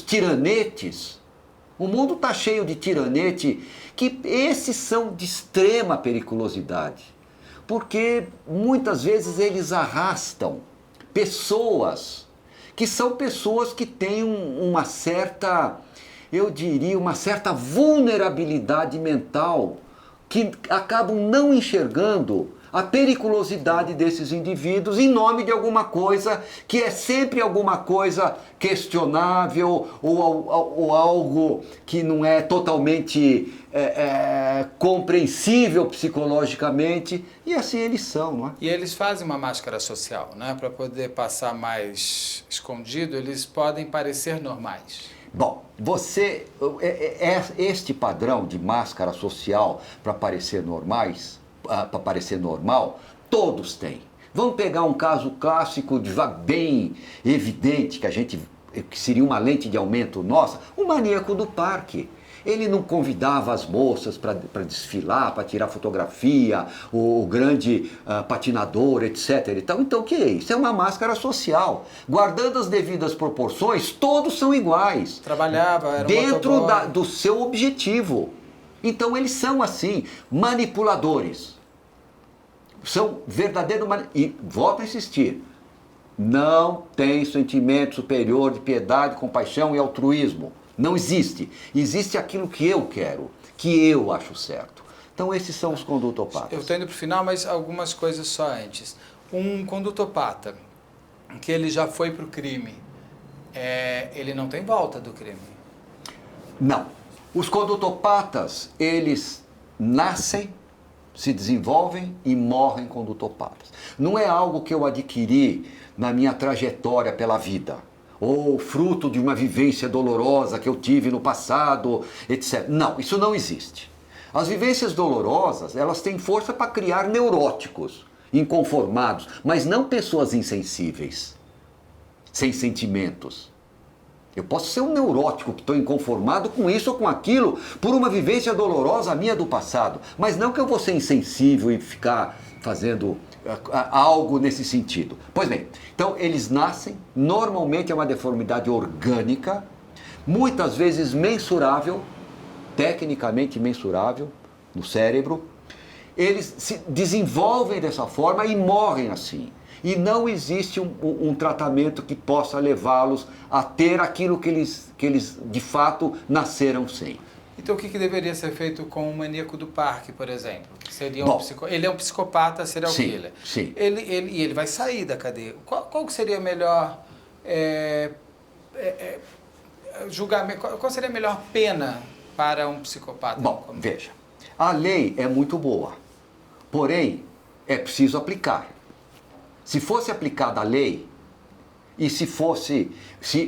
Speaker 2: tiranetes. O mundo está cheio de tiranete, que esses são de extrema periculosidade. Porque muitas vezes eles arrastam pessoas que são pessoas que têm uma certa, eu diria, uma certa vulnerabilidade mental, que acabam não enxergando a periculosidade desses indivíduos em nome de alguma coisa que é sempre alguma coisa questionável ou algo que não é totalmente compreensível psicologicamente, e assim eles são, não é?
Speaker 1: E eles fazem uma máscara social, né? Para poder passar mais escondido, eles podem parecer normais.
Speaker 2: Bom, este padrão de máscara social para parecer normal, todos têm. Vamos pegar um caso clássico, bem evidente, que seria uma lente de aumento nossa, o maníaco do parque. Ele não convidava as moças para desfilar, para tirar fotografia, o grande patinador, etc. e tal. Então o que é isso? É uma máscara social. Guardando as devidas proporções, todos são iguais.
Speaker 1: Trabalhava, era
Speaker 2: dentro do seu objetivo. Então eles são assim, manipuladores. São verdadeiros e volto a insistir, não tem sentimento superior de piedade, compaixão e altruísmo. Não existe. Existe aquilo que eu quero, que eu acho certo. Então esses são os condutopatas.
Speaker 1: Eu estou indo para o final, mas algumas coisas só antes. Um condutopata, que ele já foi para o crime, ele não tem volta do crime?
Speaker 2: Não. Os condutopatas, eles nascem, se desenvolvem e morrem condutopatas. Não é algo que eu adquiri na minha trajetória pela vida, ou fruto de uma vivência dolorosa que eu tive no passado, etc. Não, isso não existe. As vivências dolorosas, elas têm força para criar neuróticos, inconformados, mas não pessoas insensíveis, sem sentimentos. Eu posso ser um neurótico que estou inconformado com isso ou com aquilo por uma vivência dolorosa minha do passado, mas não que eu vou ser insensível e ficar fazendo algo nesse sentido. Pois bem, então eles nascem, normalmente é uma deformidade orgânica, muitas vezes mensurável, tecnicamente mensurável no cérebro. Eles se desenvolvem dessa forma e morrem assim. E não existe um tratamento que possa levá-los a ter aquilo que eles de fato nasceram sem.
Speaker 1: Então o que deveria ser feito com o maníaco do parque, por exemplo? Seria ele é um psicopata serial killer.
Speaker 2: Sim.
Speaker 1: Ele vai sair da cadeia. Qual seria melhor julgamento? Qual seria a melhor pena para um psicopata?
Speaker 2: Bom, veja, a lei é muito boa, porém é preciso aplicar. Se fosse aplicada a lei e se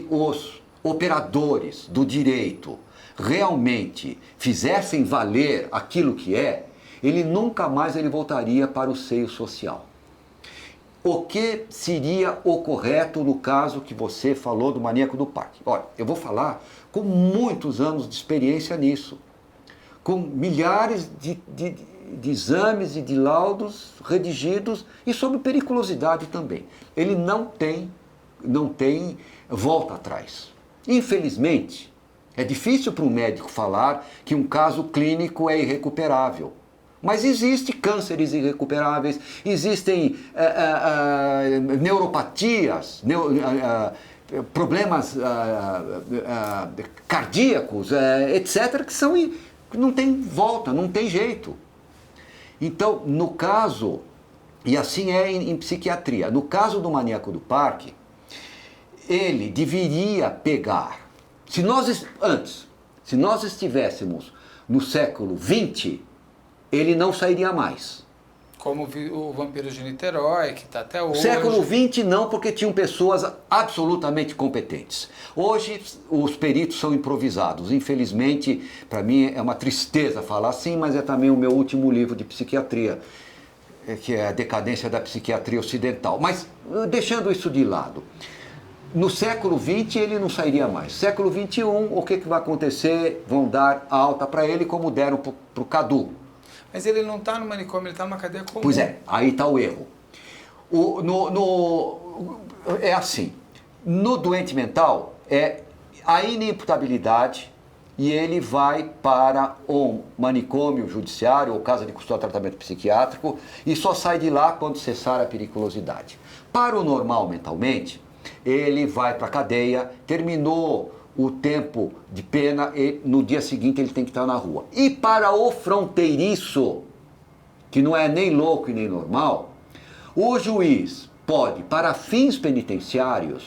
Speaker 2: os operadores do direito realmente fizessem valer aquilo que ele nunca mais voltaria para o seio social. O que seria o correto no caso que você falou do maníaco do parque? Olha, eu vou falar com muitos anos de experiência nisso, com milhares de exames e de laudos redigidos e sobre periculosidade também. Ele não tem volta atrás. Infelizmente, é difícil para um médico falar que um caso clínico é irrecuperável. Mas existem cânceres irrecuperáveis, existem neuropatias, problemas cardíacos, etc., que não tem volta, não tem jeito. Então, no caso, e assim é em psiquiatria, no caso do maníaco do Se nós estivéssemos no século XX, ele não sairia mais.
Speaker 1: Como o Vampiro de Niterói, que está até hoje.
Speaker 2: Século XX não, porque tinham pessoas absolutamente competentes. Hoje os peritos são improvisados. Infelizmente, para mim é uma tristeza falar assim, mas é também o meu último livro de psiquiatria, que é A Decadência da Psiquiatria Ocidental. Mas deixando isso de lado, no século XX ele não sairia mais. Século XXI, o que vai acontecer? Vão dar alta para ele como deram para o Cadu.
Speaker 1: Mas ele não está no manicômio, ele está numa cadeia comum.
Speaker 2: Pois é, aí está o erro. É assim, no doente mental é a inimputabilidade e ele vai para um manicômio judiciário ou casa de custódia de tratamento psiquiátrico e só sai de lá quando cessar a periculosidade. Para o normal mentalmente, ele vai para a cadeia, terminou o tempo de pena e no dia seguinte ele tem que estar na rua. E para o fronteiriço, que não é nem louco e nem normal, o juiz pode, para fins penitenciários,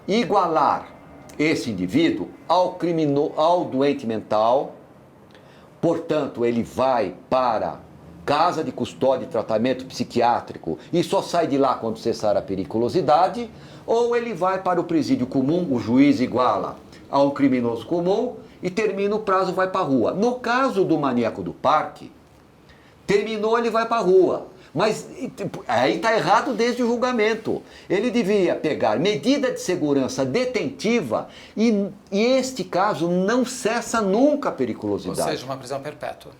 Speaker 2: igualar esse indivíduo ao doente mental, portanto ele vai para casa de custódia e tratamento psiquiátrico e só sai de lá quando cessar a periculosidade, ou ele vai para o presídio comum, o juiz iguala a um criminoso comum e termina o prazo, vai para a rua. No caso do maníaco do parque, terminou, ele vai para a rua. Mas aí está errado desde o julgamento. Ele devia pegar medida de segurança detentiva e este caso não cessa nunca a periculosidade.
Speaker 1: Ou seja, uma prisão perpétua.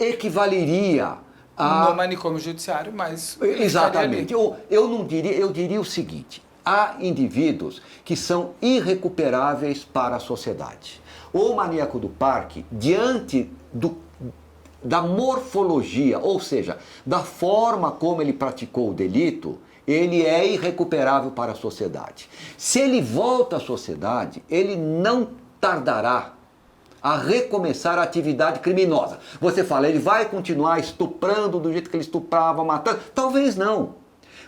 Speaker 2: Equivaleria a...
Speaker 1: No manicômio judiciário, mas...
Speaker 2: Exatamente. Eu não diria, eu diria o seguinte: há indivíduos que são irrecuperáveis para a sociedade. O maníaco do parque, diante da morfologia, ou seja, da forma como ele praticou o delito, ele é irrecuperável para a sociedade. Se ele volta à sociedade, ele não tardará a recomeçar a atividade criminosa. Você fala, ele vai continuar estuprando do jeito que ele estuprava, matando? Talvez não.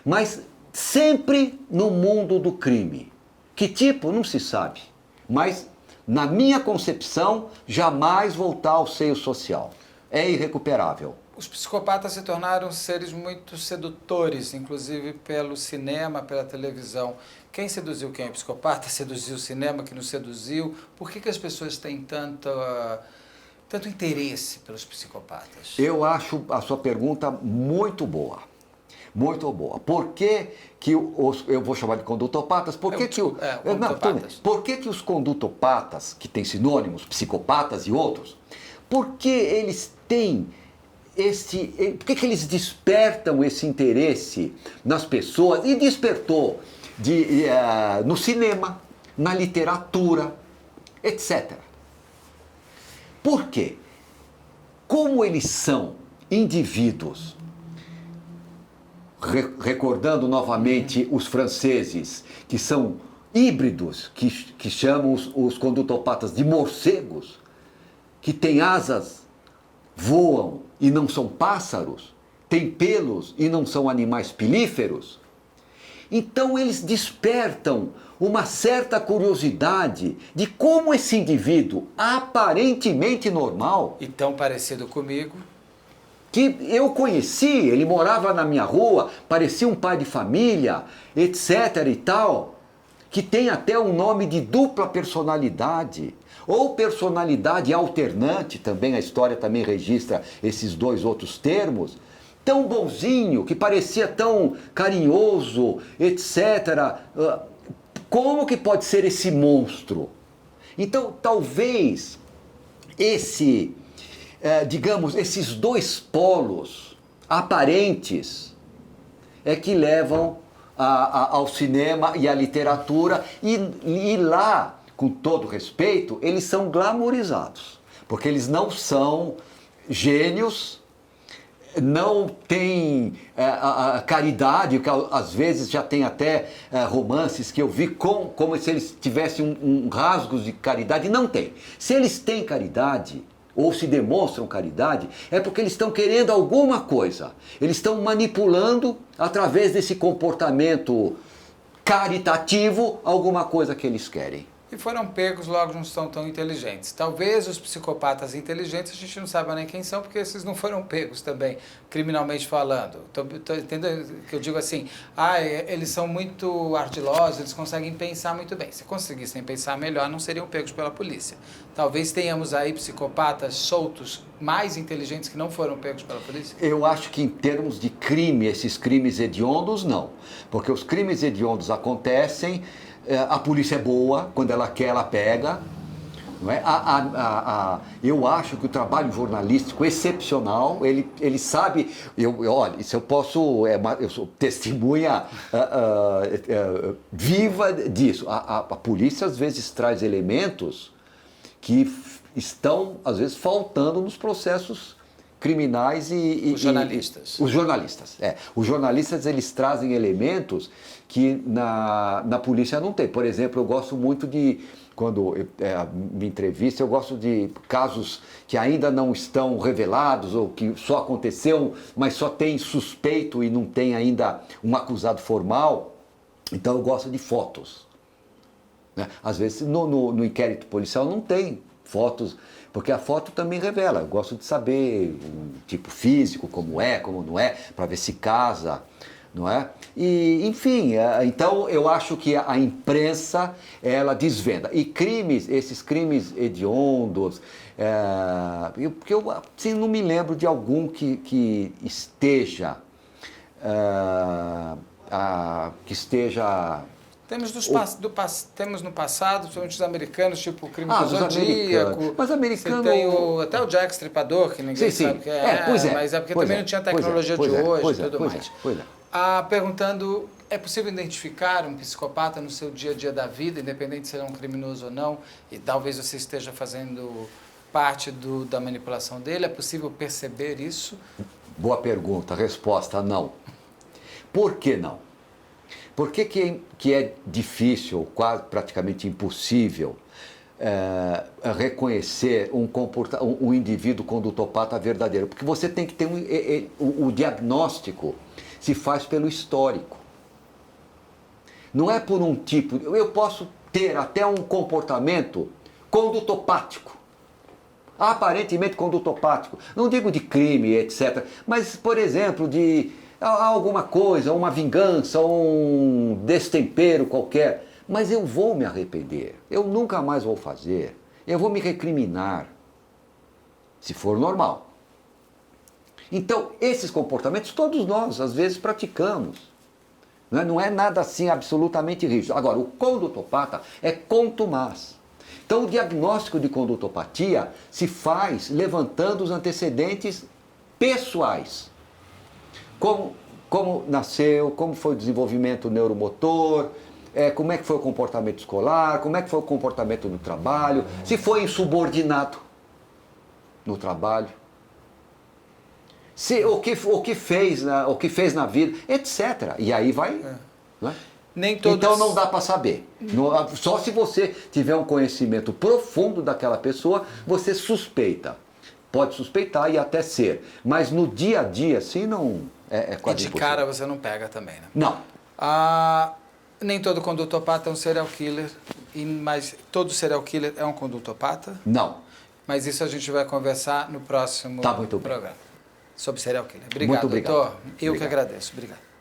Speaker 2: Mas sempre no mundo do crime. Que tipo? Não se sabe. Mas, na minha concepção, jamais voltar ao seio social. É irrecuperável.
Speaker 1: Os psicopatas se tornaram seres muito sedutores, inclusive pelo cinema, pela televisão. Quem seduziu quem? O psicopata seduziu o cinema, que nos seduziu. Por que as pessoas têm tanto interesse pelos psicopatas?
Speaker 2: Eu acho a sua pergunta muito boa. Muito boa. Por que eu vou chamar de condutopatas, por que os condutopatas, que têm sinônimos, psicopatas e outros, por que eles têm por que eles despertam esse interesse nas pessoas? E despertou no cinema, na literatura, etc. Por quê? Como eles são indivíduos, recordando novamente os franceses, que são híbridos, que chamam os condutopatas de morcegos, que têm asas, voam e não são pássaros, têm pelos e não são animais pilíferos. Então eles despertam uma certa curiosidade de como esse indivíduo, aparentemente normal,
Speaker 1: e tão parecido comigo,
Speaker 2: que eu conheci, ele morava na minha rua, parecia um pai de família, etc e tal, que tem até um nome de dupla personalidade, ou personalidade alternante, também a história também registra esses dois outros termos, tão bonzinho, que parecia tão carinhoso, etc. Como que pode ser esse monstro? Então, talvez esses dois polos aparentes é que levam ao cinema e à literatura, e lá, com todo respeito, eles são glamorizados, porque eles não são gênios, não têm a caridade, que às vezes já tem até romances que eu vi como se eles tivessem rasgos de caridade. Não tem. Se eles têm caridade, ou se demonstram caridade, é porque eles estão querendo alguma coisa. Eles estão manipulando, através desse comportamento caritativo, alguma coisa que eles querem.
Speaker 1: e foram pegos, logo não são tão inteligentes. Talvez os psicopatas inteligentes a gente não saiba nem quem são, porque esses não foram pegos também, criminalmente falando. Tô entendendo que eu digo assim, eles são muito ardilosos, eles conseguem pensar muito bem. Se conseguissem pensar melhor, não seriam pegos pela polícia. Talvez tenhamos aí psicopatas soltos, mais inteligentes, que não foram pegos pela polícia?
Speaker 2: Eu acho que em termos de crime, esses crimes hediondos, não. Porque os crimes hediondos acontecem, a polícia é boa, quando ela quer, ela pega. Não é? Eu acho que o trabalho jornalístico é excepcional, ele sabe, olha, isso eu posso, eu sou testemunha viva disso. A polícia às vezes traz elementos que estão, às vezes, faltando nos processos criminais
Speaker 1: os jornalistas.
Speaker 2: Os jornalistas, Os jornalistas, eles trazem elementos que na polícia não tem. Por exemplo, eu gosto muito de, quando me entrevista, eu gosto de casos que ainda não estão revelados ou que só aconteceu, mas só tem suspeito e não tem ainda um acusado formal. Então eu gosto de fotos. Né? Às vezes no inquérito policial não tem fotos, porque a foto também revela. Eu gosto de saber o tipo físico, como não é, para ver se casa, não é? E, enfim, então eu acho que a imprensa, ela desvenda. E esses crimes hediondos, porque eu assim, não me lembro de algum que esteja...
Speaker 1: Temos no passado, principalmente os americanos, tipo o crime do
Speaker 2: os
Speaker 1: Zodíaco.
Speaker 2: Mas americano...
Speaker 1: Tem até o Jack Stripador, que ninguém sabe o que é. Mas é porque também não tinha a tecnologia de hoje e tudo mais. Perguntando, é possível identificar um psicopata no seu dia a dia da vida, independente se ele é um criminoso ou não, e talvez você esteja fazendo parte da manipulação dele? É possível perceber isso?
Speaker 2: Boa pergunta. Resposta, não. Por que não? Por que é difícil, quase praticamente impossível, reconhecer um indivíduo condutopata verdadeiro? Porque você tem que ter o diagnóstico se faz pelo histórico. Não é por um tipo... Eu posso ter até um comportamento condutopático, aparentemente condutopático. Não digo de crime, etc. Mas, por exemplo, de alguma coisa, uma vingança, um destempero qualquer. Mas eu vou me arrepender. Eu nunca mais vou fazer. Eu vou me recriminar, se for normal. Então, esses comportamentos todos nós, às vezes, praticamos. Não é nada assim absolutamente rígido. Agora, o condutopata é contumaz. Então, o diagnóstico de condutopatia se faz levantando os antecedentes pessoais. Como nasceu, como foi o desenvolvimento neuromotor, como é que foi o comportamento escolar, como é que foi o comportamento no trabalho, se foi insubordinado no trabalho, o que fez na vida, etc. E aí vai... Né? Então não dá para saber. Só se você tiver um conhecimento profundo daquela pessoa, você suspeita. Pode suspeitar e até ser. Mas no dia a dia, assim, não é quase impossível.
Speaker 1: De cara você não pega também, né?
Speaker 2: Não.
Speaker 1: Nem todo condutopata é um serial killer, mas todo serial killer é um condutopata?
Speaker 2: Não.
Speaker 1: Mas isso a gente vai conversar no próximo
Speaker 2: muito
Speaker 1: programa.
Speaker 2: Bem.
Speaker 1: Sobre serial killer. Obrigado,
Speaker 2: Muito obrigado.
Speaker 1: doutor. Eu que agradeço. Obrigado.